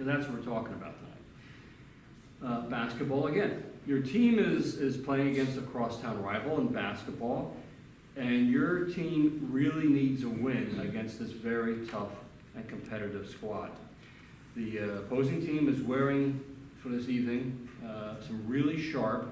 because that's what we're talking about tonight. Basketball, again, your team is playing against a crosstown rival in basketball, and your team really needs a win against this very tough and competitive squad. The opposing team is wearing, for this evening, some really sharp,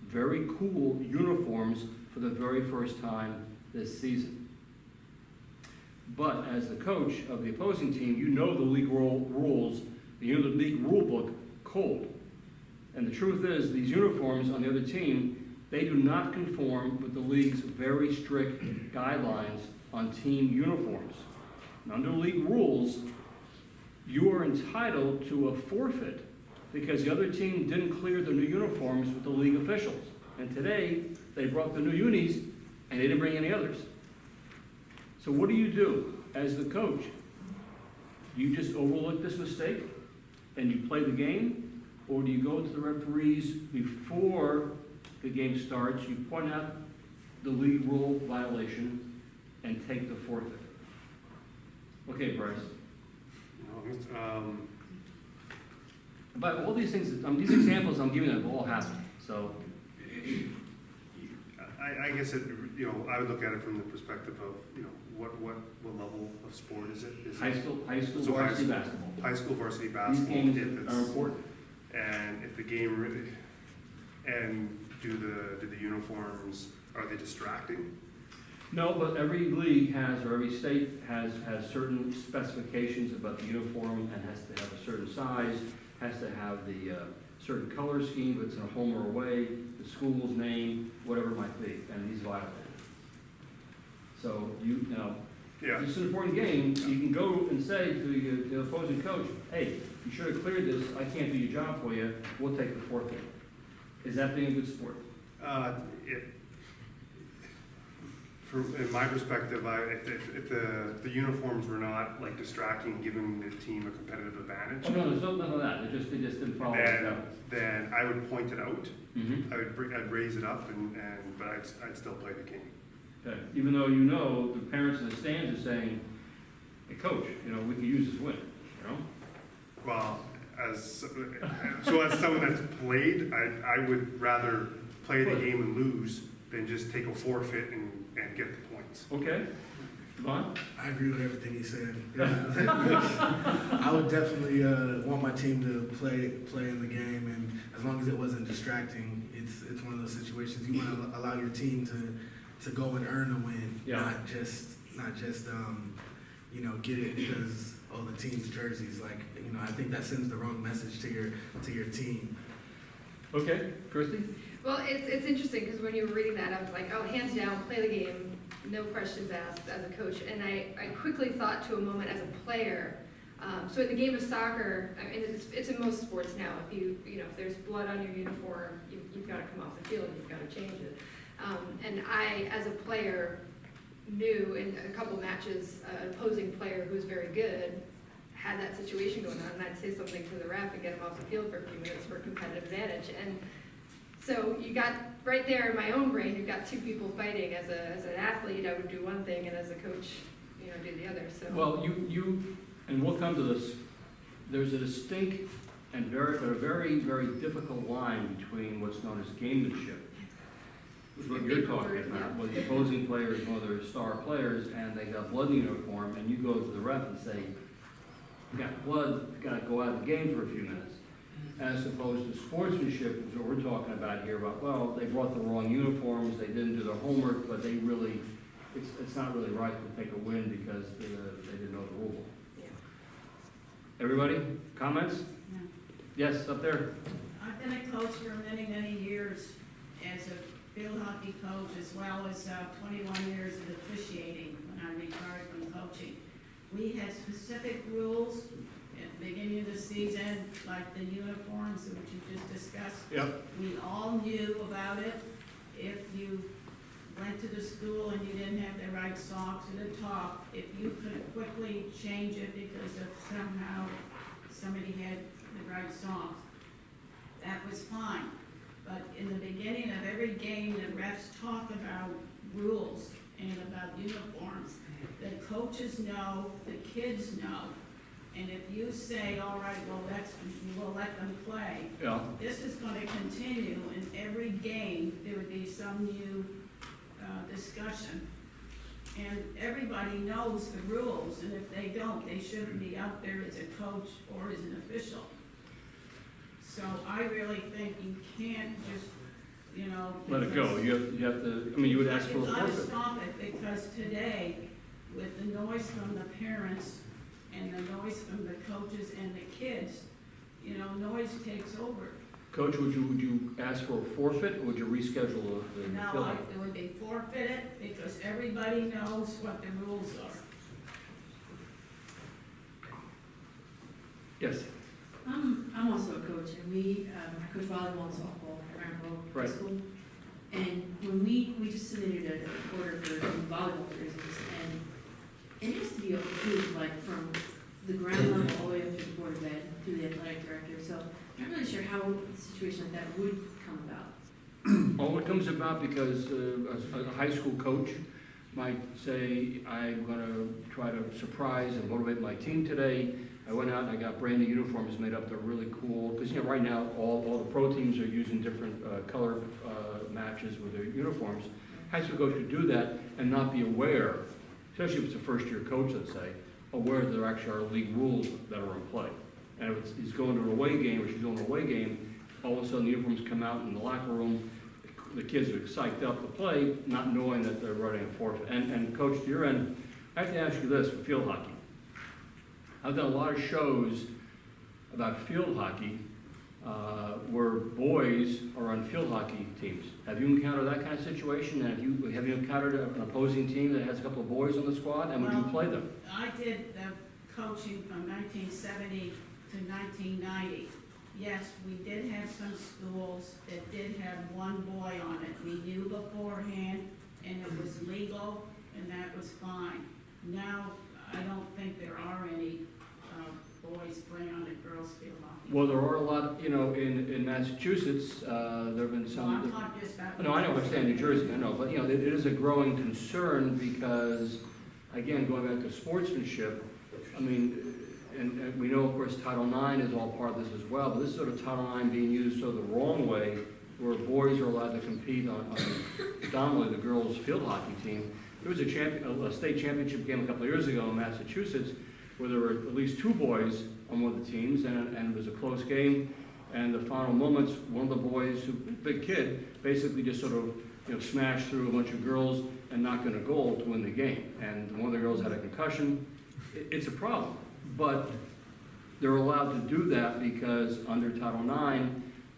very cool uniforms for the very first time this season. But as the coach of the opposing team, you know the league rules, you know the league rule book cold. And the truth is, these uniforms on the other team, they do not conform with the league's very strict guidelines on team uniforms. And under league rules, you are entitled to a forfeit because the other team didn't clear the new uniforms with the league officials. And today, they brought the new unis, and they didn't bring any others. So what do you do as the coach? You just overlook this mistake and you play the game? Or do you go to the referees before the game starts, you point out the league rule violation and take the forfeit? Okay, Bryce. But all these things, these examples I'm giving have all happened, so. I guess I would look at it from the perspective of, what level of sport is it? High school So varsity basketball. High school varsity These basketball. games are important. And if the game really, and do the uniforms, are they distracting? No, but every league has, or every state has certain specifications about the uniform and has to have a certain size, has to have the certain color scheme, if it's in a home or away, the school's name, whatever it might be, and these violate it. So Yeah. this is an important game. You can go and say to the opposing coach, hey, you should have cleared this, I can't do your job for you, we'll take the forfeit. Is that being a good sport? In my perspective, if the uniforms were not like distracting, giving the team a competitive advantage, Oh, no, there's none of that, they just didn't follow it. then I would point it out. Mm-hmm. I'd raise it up, but I'd still play the game. Okay. Even though the parents in the stands are saying, hey, coach, we could use this win, Well, as someone that's played, I would rather play the game and lose than just take a forfeit and get the points. Okay. Devon? I agree with everything he said. I would definitely want my team to play in the game, and as long as it wasn't distracting, it's one of those situations you want to allow your team to go and earn a win, not just get it because the team's jerseys. I think that sends the wrong message to your team. Okay, Christie? Well, it's interesting because when you were reading that, I was like, oh, hands down, play the game, no questions asked as a coach. And I quickly thought to a moment as a player. So in the game of soccer, it's in most sports now. If there's blood on your uniform, you've got to come off the field and you've got to change it. And I, as a player, knew in a couple matches, an opposing player who was very good had that situation going on, and I'd say something to the ref and get him off the field for a few minutes for competitive advantage. And so you got right there in my own brain, you've got two people fighting. As an athlete, I would do one thing, and as a coach, do the other. So well, and we'll come to this. There's a distinct and very very difficult line between what's known as gamemanship, which is what you're talking about, where the opposing players, one of their star players, and they got blood in the uniform, and you go to the ref and say, you got blood, you got to go out of the game for a few minutes. As opposed to sportsmanship, which is what we're talking about here, about, well, they brought the wrong uniforms, they didn't do their homework, but they really, it's not really right to take a win because they didn't know the rule book. Yeah. Everybody, comments? No. Yes, up there. I've been a coach for many, many years as a field hockey coach, as well as 21 years of officiating when I retired from coaching. We had specific rules at the beginning of the season, like the uniforms, which you just discussed. Yep. We all knew about it. If you went to the school and you didn't have the right socks or the top, if you could quickly change it because of somehow somebody had the right socks, that was fine. But in the beginning of every game, the refs talk about rules and about uniforms. The coaches know, the kids know, And if you say, all right, well, we'll let them play, Yeah, this is gonna continue, in every game, there would be some new, discussion. And everybody knows the rules, and if they don't, they shouldn't be out there as a coach or as an official. So I really think you can't just, let it go. You have to, I mean, you would ask for a You gotta forfeit. stop it, because today, with the noise from the parents and the noise from the coaches and the kids, noise takes over. Coach, would you ask for a forfeit, or would you reschedule the Now, field? it would be forfeited, because everybody knows what the rules are. Yes, I'm also a coach, and we coach volleyball and softball at Parabolic Right. High School. And when we just submitted an order for volleyball jerseys, and it has to be approved, like, from the ground level all the way up to the board of ed, to the athletic director, so I'm not really sure how a situation like that would come about. well, it comes about because a high school coach might say, I'm gonna try to surprise and motivate my team today. I went out and I got brand new uniforms made up, they're really cool, because, right now, all the pro teams are using different color matches with their uniforms. High school coach could do that and not be aware, especially if it's a first-year coach, let's say, aware that there actually are league rules that are in play. And if he's going to an away game, or she's going to an away game, all of a sudden the uniforms come out in the locker room, the kids are psyched up to play, not knowing that they're running a forfeit. And coach, to your end, I have to ask you this for field hockey. I've done a lot of shows about field hockey where boys are on field hockey teams. Have you encountered that kind of situation? And have you encountered an opposing team that has a couple of boys on the squad, and would you Well, play them? I did the coaching from 1970 to 1990. Yes, we did have some schools that did have one boy on it. We knew beforehand, and it was legal, and that was fine. Now, I don't think there are any boys playing on the girls' field hockey. Well, there are a lot, in Massachusetts, there have been So I'm some. not just about. No, I know, I understand New Jersey, I know, but, it is a growing concern because, again, going back to sportsmanship, I mean, and we know, of course, Title IX is all part of this as well, but this is sort of Title IX being used sort of the wrong way, where boys are allowed to compete on predominantly the girls' field hockey team. There was a state championship game a couple of years ago in Massachusetts, where there were at least two boys on one of the teams, and it was a close game. And the final moments, one of the boys, big kid, basically just sort of, smashed through a bunch of girls and knocked in a goal to win the game. And one of the girls had a concussion. It's a problem, but they're allowed to do that because under Title IX,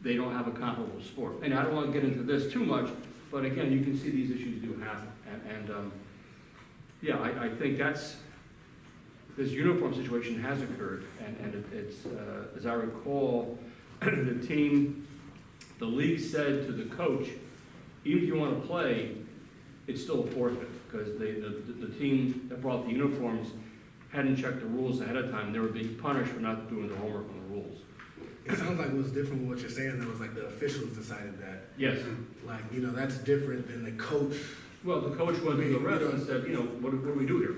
they don't have a comparable sport. And I don't want to get into this too much, but again, you can see these issues do happen. Yeah, I think this uniform situation has occurred, and it's, as I recall, the league said to the coach, even if you want to play, it's still a forfeit, because the team that brought the uniforms hadn't checked the rules ahead of time. They were being punished for not doing their homework on the rules. It sounds like it was different from what you're saying, that was like the officials decided that. Yes. Like, that's different than the coach. Well, the coach went to the ref and said, what do we do here?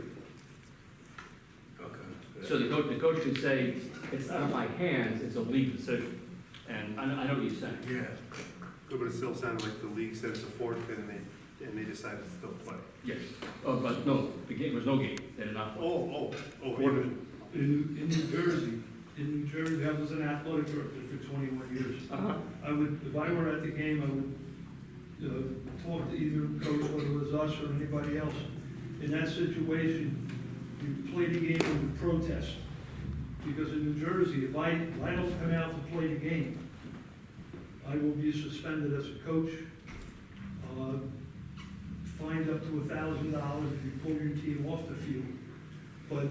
Okay. So the coach could say, it's out of my hands, it's a league decision. And I know what you're saying. Yeah. But it still sounded like the league said it's a forfeit, and they decided to still play. Yes. But no, there was no game. They did not play. Forfeit. In New Jersey, I was an athletic director for 21 years. Uh-huh. If I were at the game, I would talk to either coach, whether it was us or anybody else. In that situation, you play the game under protest. Because in New Jersey, if I don't come out to play the game, I will be suspended as a coach, fined up to $1,000 if you pull your team off the field. But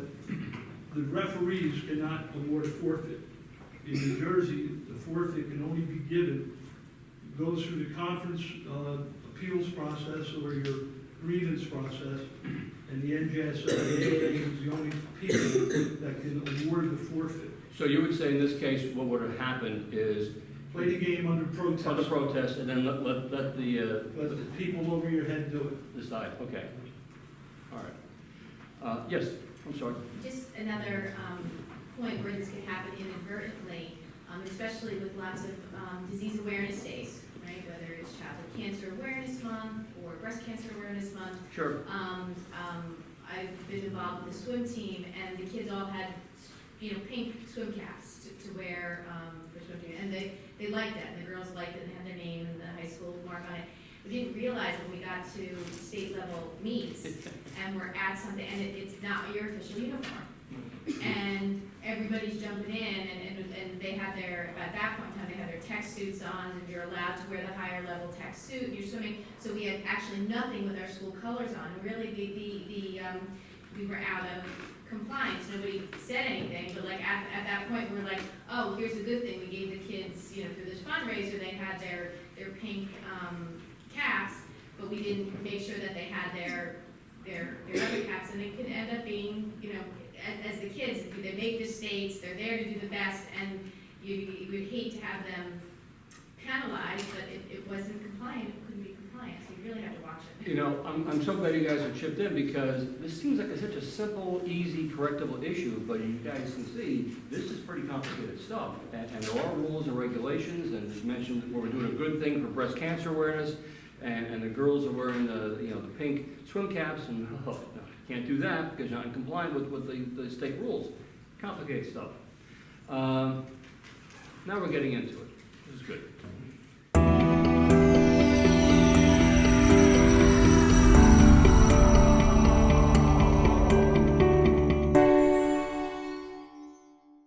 the referees cannot award a forfeit. In New Jersey, the forfeit can only be given, goes through the conference appeals process or your grievance process, and the NJSA is the only people that can award the forfeit. So you would say in this case, what would have happened is Play the game under protest. under protest, and then let Let the people over your head do it. decide. Okay. All right. Yes, I'm sorry. Just another point point where this could happen inadvertently, especially with lots of disease awareness days, right? Whether it's Childhood Cancer Awareness Month or Breast Cancer Awareness Month. Sure. I've been involved with the swim team, and the kids all had, pink swim caps to wear for swim team, and they liked that, and the girls liked it, and had their name and the high school mark on it. We didn't realize when we got to state level meets, and we're at something, and it's not your official uniform. And everybody's jumping in, and they had at that point in time, they had their tech suits on, and you're allowed to wear the higher level tech suit, and you're swimming, so we had actually nothing with our school colors on. Really, we were out of compliance, nobody said anything, but like at that point, we were like, oh, here's a good thing, we gave the kids, through this fundraiser, they had their pink caps, but we didn't make sure that they had their other caps, and it could end up being, as the kids, they make mistakes, they're there to do the best, and you would hate to have them penalized, but it wasn't compliant, it couldn't be compliant, so you really have to watch it. I'm so glad you guys have chipped in, because this seems like such a simple, easy, correctable issue, but you guys can see, this is pretty complicated stuff. And there are rules and regulations, and as mentioned, we're doing a good thing for breast cancer awareness, and the girls are wearing the pink swim caps, and no, can't do that because you're not in compliance with the state rules. Complicated stuff. Now we're getting into it. This is good.